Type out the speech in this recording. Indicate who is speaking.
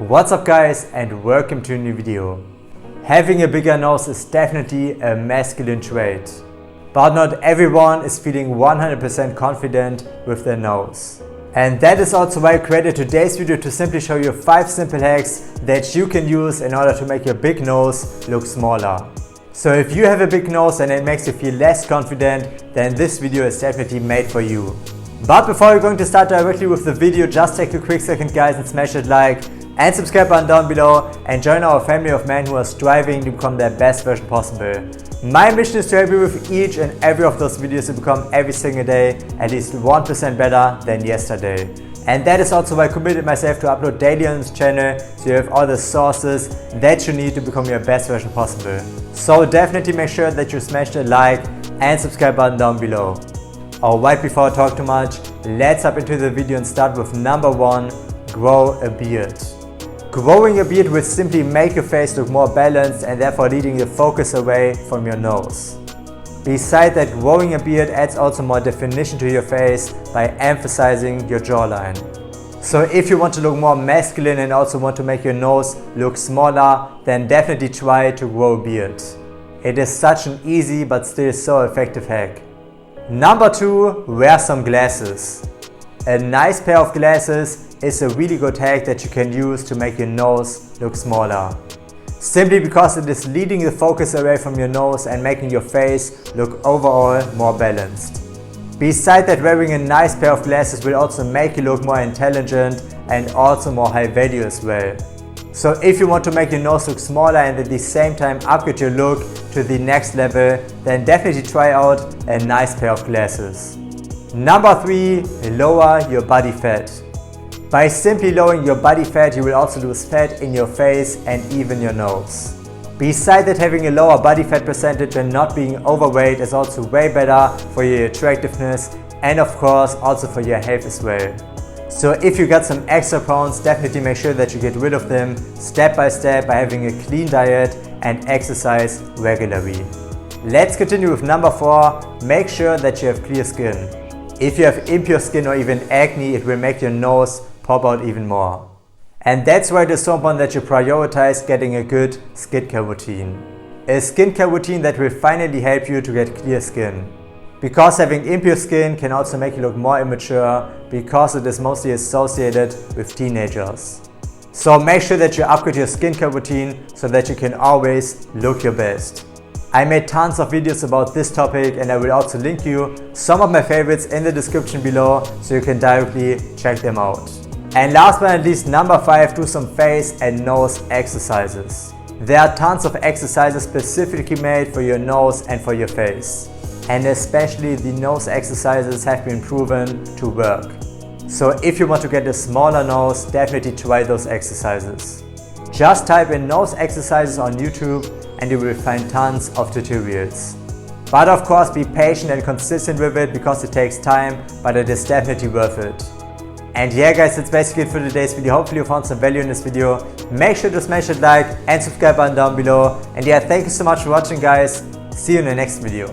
Speaker 1: What's up guys, and welcome to a new video. Having a bigger nose is definitely a masculine trait, but not everyone is feeling 100% confident with their nose. And that is also why I created today's video, to simply show you 5 simple hacks that you can use in order to make your big nose look smaller. So if you have a big nose and it makes you feel less confident, then this video is definitely made for you. But before we're going to start directly with the video, just take a quick second guys and smash that like and subscribe button down below and join our family of men who are striving to become their best version possible. My mission is to help you with each and every of those videos to become every single day at least 1% better than yesterday. And that is also why I committed myself to upload daily on this channel, so you have all the sources that you need to become your best version possible. So definitely make sure that you smash the like and subscribe button down below. Alright, before I talk too much, let's hop into the video and start with number 1, grow a beard. Growing a beard will simply make your face look more balanced and therefore leading the focus away from your nose. Besides that, growing a beard adds also more definition to your face by emphasizing your jawline. So if you want to look more masculine and also want to make your nose look smaller, then definitely try to grow a beard. It is such an easy but still so effective hack. Number 2, wear some glasses. A nice pair of glasses is a really good hack that you can use to make your nose look smaller. Simply because it is leading the focus away from your nose and making your face look overall more balanced. Besides that, wearing a nice pair of glasses will also make you look more intelligent and also more high value as well. So if you want to make your nose look smaller and at the same time upgrade your look to the next level, then definitely try out a nice pair of glasses. Number 3, lower your body fat. By simply lowering your body fat, you will also lose fat in your face and even your nose. Besides that, having a lower body fat percentage and not being overweight is also way better for your attractiveness and of course also for your health as well. So if you got some extra pounds, definitely make sure that you get rid of them step by step by having a clean diet and exercise regularly. Let's continue with number 4, make sure that you have clear skin. If you have impure skin or even acne, it will make your nose pop out even more. And that's why it is so important that you prioritize getting a good skincare routine. A skincare routine that will finally help you to get clear skin. Because having impure skin can also make you look more immature, because it is mostly associated with teenagers. So make sure that you upgrade your skincare routine so that you can always look your best. I made tons of videos about this topic and I will also link you some of my favorites in the description below so you can directly check them out. And last but not least, number 5, do some face and nose exercises. There are tons of exercises specifically made for your nose and for your face. And especially the nose exercises have been proven to work. So if you want to get a smaller nose, definitely try those exercises. Just type in nose exercises on YouTube and you will find tons of tutorials. But of course, be patient and consistent with it because it takes time, but it is definitely worth it. And yeah guys, that's basically it for today's video. Hopefully you found some value in this video. Make sure to smash that like and subscribe button down below. And yeah, thank you so much for watching guys. See you in the next video.